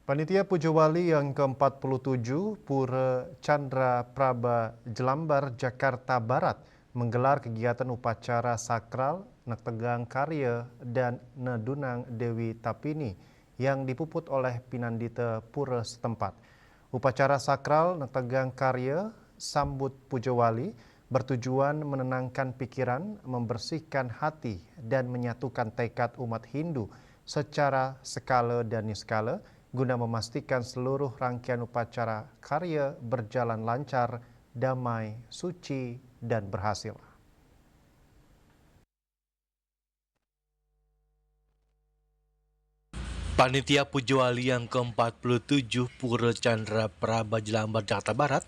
Panitia Pujo Wali yang ke-47 Pura Chandra Praba Jelambar, Jakarta Barat menggelar kegiatan upacara sakral Nektegang Karya dan Nedunang Dewi Tapini yang dipuput oleh Pinandita Pura setempat. Upacara sakral Nektegang Karya Sambut Pujo Wali bertujuan menenangkan pikiran, membersihkan hati, dan menyatukan tekad umat Hindu secara skala dan niskala guna memastikan seluruh rangkaian upacara karya berjalan lancar, damai, suci, dan berhasil. Panitia Pujo Wali yang ke-47 Pura Chandra Praba Jelambar, Jakarta Barat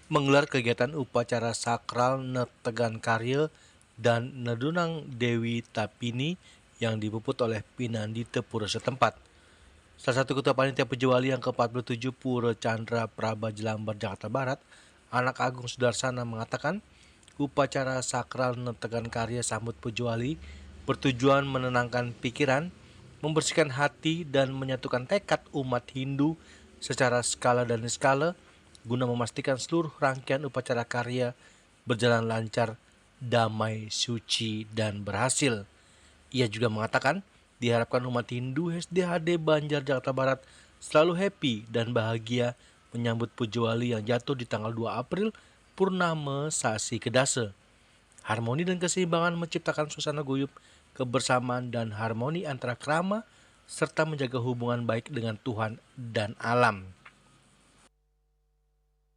menggelar kegiatan upacara sakral Nektegan Karya dan Nedunang Dewi Tapini yang dipuput oleh Pinandita Pura setempat. Salah satu ketua panitia Pujo Wali yang ke-47 Pura Chandra Praba Jelambar, Jakarta Barat, Anak Agung Sudarsana mengatakan, upacara sakral Nektegan Karya Sambut Pujo Wali bertujuan menenangkan pikiran, membersihkan hati, dan menyatukan tekad umat Hindu secara skala dan niskala guna memastikan seluruh rangkaian upacara karya berjalan lancar, damai, suci, dan berhasil. Ia juga mengatakan diharapkan umat Hindu SDHD Banjar, Jakarta Barat selalu happy dan bahagia menyambut Pujo Wali yang jatuh di tanggal 2 April Purnama Sasi Kedasa. Harmoni dan keseimbangan menciptakan suasana guyup, kebersamaan, dan harmoni antara kerama serta menjaga hubungan baik dengan Tuhan dan alam.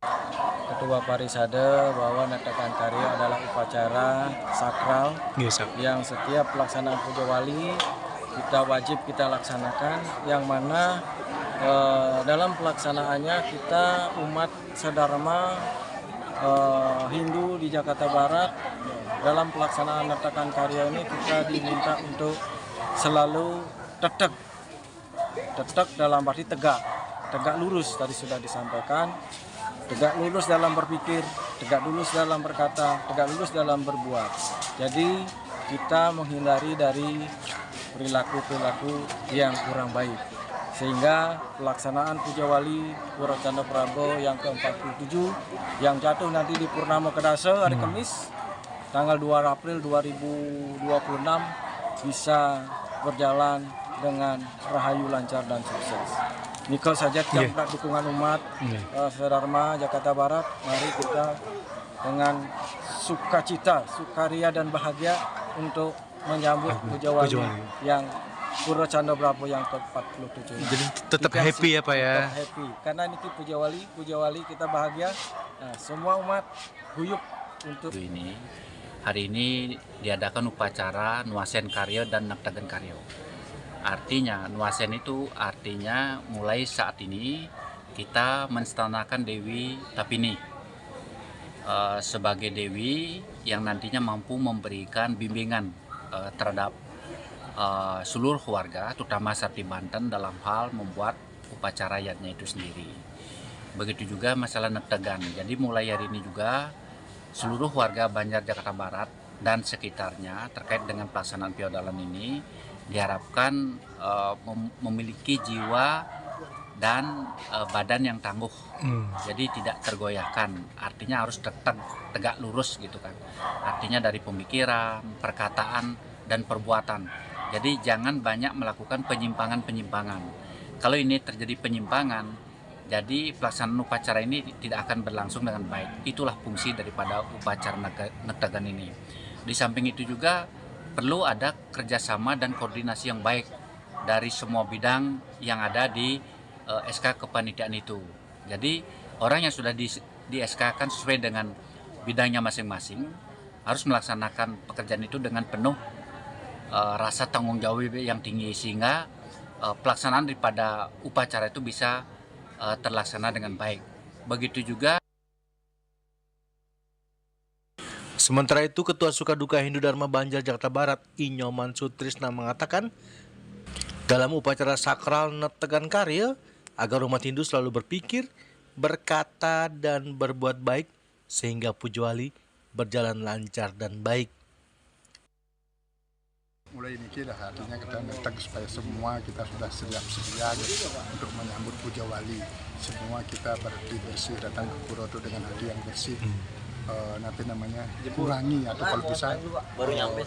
Ketua Parisade bahwa Nektegan Karya adalah upacara sakral yang setiap pelaksanaan Pujo Wali kita laksanakan, yang mana dalam pelaksanaannya kita umat sedharma Hindu di Jakarta Barat dalam pelaksanaan Nektegan Karya ini kita diminta untuk selalu tetap dalam arti tegak lurus, tadi sudah disampaikan, tegak lurus dalam berpikir, tegak lurus dalam berkata, tegak lurus dalam berbuat. Jadi kita menghindari dari perilaku-perilaku yang kurang baik. Sehingga pelaksanaan Pujo Wali Pura Chandra Praba yang ke-47 yang jatuh nanti di Purnama Kedasa hari Kamis tanggal 2 April 2026 bisa berjalan dengan rahayu, lancar, dan sukses. Nikah saja kita dukungan umat sedharma Jakarta Barat. Mari kita dengan sukacita, sukaria, dan bahagia untuk menyambut Pujo Wali yang Pura Chandra Praba yang ke-47. Jadi tetap happy ya Pak ya? Tetap happy, karena ini Pujo Wali kita bahagia. Nah, semua umat guyup untuk ini. Hari ini diadakan upacara Nuasen Karya dan Nektegan Karya. Artinya Nuasen itu artinya mulai saat ini kita menstanakan Dewi Tapini sebagai Dewi yang nantinya mampu memberikan bimbingan terhadap seluruh warga, terutama Sarti Banten dalam hal membuat upacara yatnya itu sendiri. Begitu juga masalah Nektegan. Jadi mulai hari ini juga seluruh warga Banjar, Jakarta Barat dan sekitarnya terkait dengan pelaksanaan Piodalan ini diharapkan memiliki jiwa dan badan yang tangguh, jadi tidak tergoyahkan. Artinya harus tegak lurus gitu kan. Artinya dari pemikiran, perkataan, dan perbuatan. Jadi jangan banyak melakukan penyimpangan-penyimpangan. Kalau ini terjadi penyimpangan, jadi pelaksanaan upacara ini tidak akan berlangsung dengan baik. Itulah fungsi daripada upacara Nektegan ini. Di samping itu juga perlu ada kerjasama dan koordinasi yang baik dari semua bidang yang ada di SK kepanitiaan itu. Jadi orang yang sudah di SK-kan sesuai dengan bidangnya masing-masing harus melaksanakan pekerjaan itu dengan penuh rasa tanggung jawab yang tinggi, sehingga pelaksanaan daripada upacara itu bisa terlaksana dengan baik. Begitu juga. Sementara itu, Ketua Sukaduka Hindu Dharma Banjar, Jakarta Barat, Inyoman Sutrisna mengatakan, dalam upacara sakral Nektegan Karya, agar umat Hindu selalu berpikir, berkata, dan berbuat baik, sehingga Pujo Wali berjalan lancar dan baik. Mulai ini artinya kita netek supaya semua kita sudah siap sedia gitu, untuk menyambut Puja Wali. Semua kita berhati bersih, datang ke pura itu dengan hati yang bersih. Nanti namanya kurangi atau kalau bisa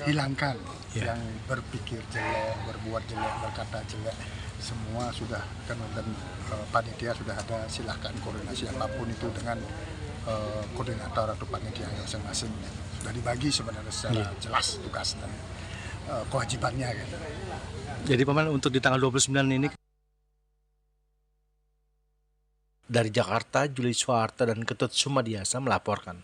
hilangkan yang berpikir jelek, berbuat jelek, berkata jelek. Semua sudah kan, dan panitia sudah ada, silahkan koordinasi apapun itu dengan koordinator atau panitia masing-masing. Sudah dibagi sebenarnya secara jelas tugas dan kewajibannya gitu. Jadi Paman, untuk di tanggal 29 ini dari Jakarta, Juli Suharta dan Ketut Sumadiasa melaporkan.